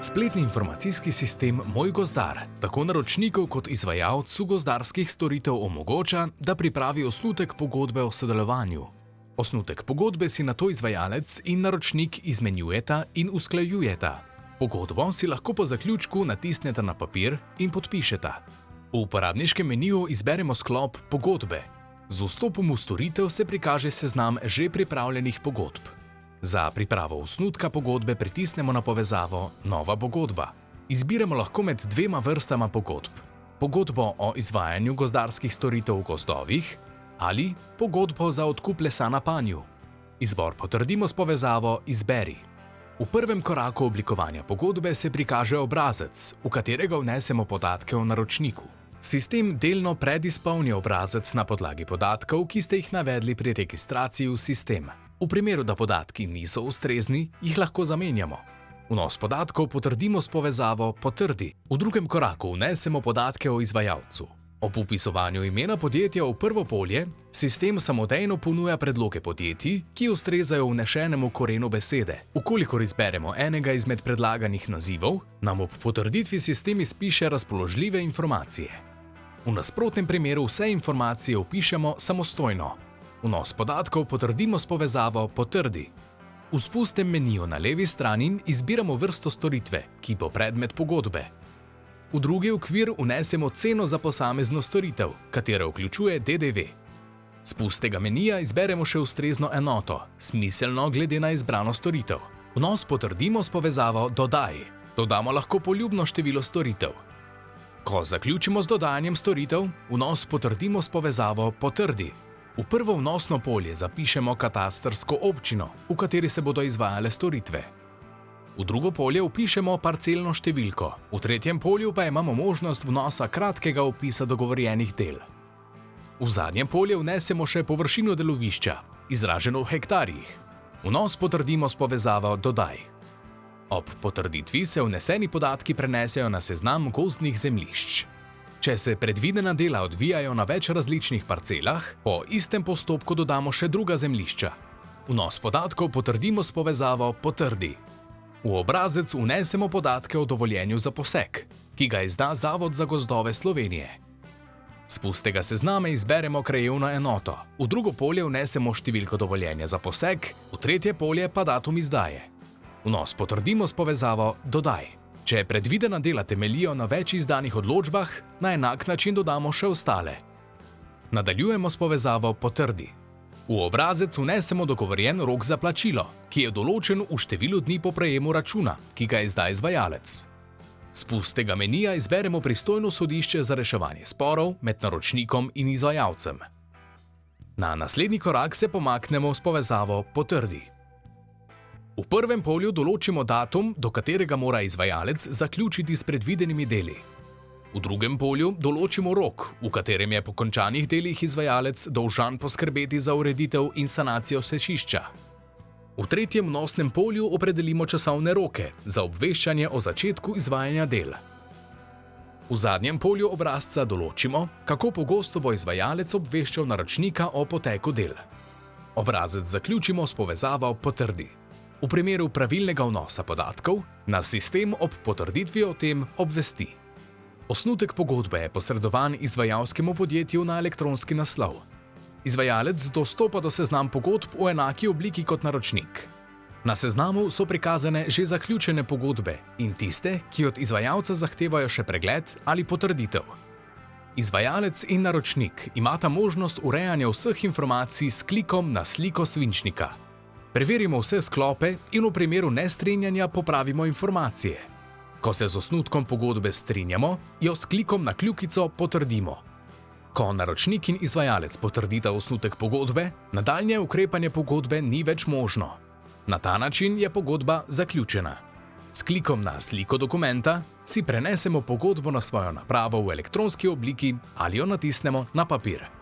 Spletni informacijski sistem Moj gozdar tako naročnikov kot izvajalcu gozdarskih storitev omogoča, da pripravi osnutek pogodbe o sodelovanju. Osnutek pogodbe si nato izvajalec in naročnik izmenjujeta in usklajujeta. Pogodbo si lahko po zaključku natisneta na papir in podpišeta. V uporabniškem meniju izberemo sklop Pogodbe. Z vstopom v storitev se prikaže seznam že pripravljenih pogodb. Za pripravo osnutka pogodbe pritisnemo na povezavo Nova pogodba. Izbiramo lahko med dvema vrstama pogodb: pogodbo o izvajanju gozdarskih storitev v gozdovih ali pogodbo za odkup lesa na panju. Izbor potrdimo s povezavo Izberi. V prvem koraku oblikovanja pogodbe se prikaže obrazec, v katerega vnesemo podatke o naročniku. Sistem delno predizpolni obrazec na podlagi podatkov, ki ste jih navedli pri registraciji v sistem. V primeru, da podatki niso ustrezni, jih lahko zamenjamo. Vnos podatkov potrdimo s povezavo Potrdi. V drugem koraku vnesemo podatke o izvajalcu. Ob vpisovanju imena podjetja v prvo polje, sistem samodejno ponuja predloge podjetij, ki ustrezajo vnešenemu korenu besede. Vkolikor izberemo enega izmed predlaganih nazivov, nam ob potrditvi sistem izpiše razpoložljive informacije. V nasprotnem primeru vse informacije vpišemo samostojno. Vnos podatkov potrdimo s povezavo Potrdi. V spustnem meniju na levi strani izbiramo vrsto storitve, ki bo predmet pogodbe. V drugi okvir vnesemo ceno za posamezno storitev, katera vključuje DDV. Z pustega menija izberemo še ustrezno enoto, smiselno glede na izbrano storitev. Vnos potrdimo s povezavo Dodaj. Dodamo lahko poljubno število storitev. Ko zaključimo z dodajanjem storitev, vnos potrdimo s povezavo Potrdi. V prvo vnosno polje zapišemo katastrsko občino, v kateri se bodo izvajale storitve. V drugo polje vpišemo parcelno številko, v tretjem polju pa imamo možnost vnosa kratkega opisa dogovorjenih del. V zadnjem polje vnesemo še površino delovišča, izraženo v hektarjih. Vnos potrdimo s povezavo Dodaj. Ob potrditvi se vneseni podatki prenesejo na seznam gozdnih zemljišč. Če se predvidena dela odvijajo na več različnih parcelah, po istem postopku dodamo še druga zemljišča. Vnos podatkov potrdimo s povezavo Potrdi. V obrazec vnesemo podatke o dovoljenju za posek, ki ga izda Zavod za gozdove Slovenije. Z pustega seznama izberemo krajevno enoto, v drugo polje vnesemo številko dovoljenja za posek, v tretje polje pa datum izdaje. Vnos potrdimo s povezavo Dodaj. Če predvidena dela temeljijo na več izdanih odločbah, na enak način dodamo še ostale. Nadaljujemo s povezavo Potrdi. V obrazec vnesemo dogovorjen rok za plačilo, ki je določen v številu dni po prejemu računa, ki ga izda izvajalec. Z pustega menija izberemo pristojno sodišče za reševanje sporov med naročnikom in izvajalcem. Na naslednji korak se pomaknemo s povezavo Potrdi. V prvem polju določimo datum, do katerega mora izvajalec zaključiti s predvidenimi deli. V drugem polju določimo rok, v katerem je po končanih delih izvajalec dolžan poskrbeti za ureditev in sanacijo sečišča. V tretjem vnosnem polju opredelimo časovne roke za obveščanje o začetku izvajanja del. V zadnjem polju obrazca določimo, kako pogosto bo izvajalec obveščal naročnika o poteku del. Obrazec zaključimo s povezavo Potrdi. V primeru pravilnega vnosa podatkov nas sistem ob potrditvi o tem obvesti. Osnutek pogodbe je posredovan izvajalskemu podjetju na elektronski naslov. Izvajalec dostopa do seznam pogodb v enaki obliki kot naročnik. Na seznamu so prikazane že zaključene pogodbe in tiste, ki od izvajalca zahtevajo še pregled ali potrditev. Izvajalec in naročnik imata možnost urejanja vseh informacij s klikom na sliko svinčnika. Preverimo vse sklope in v primeru nestrinjanja popravimo informacije. Ko se z osnutkom pogodbe strinjamo, jo s klikom na kljukico potrdimo. Ko naročnik in izvajalec potrdita osnutek pogodbe, nadaljnje ukrepanje pogodbe ni več možno. Na ta način je pogodba zaključena. S klikom na sliko dokumenta si prenesemo pogodbo na svojo napravo v elektronski obliki ali jo natisnemo na papir.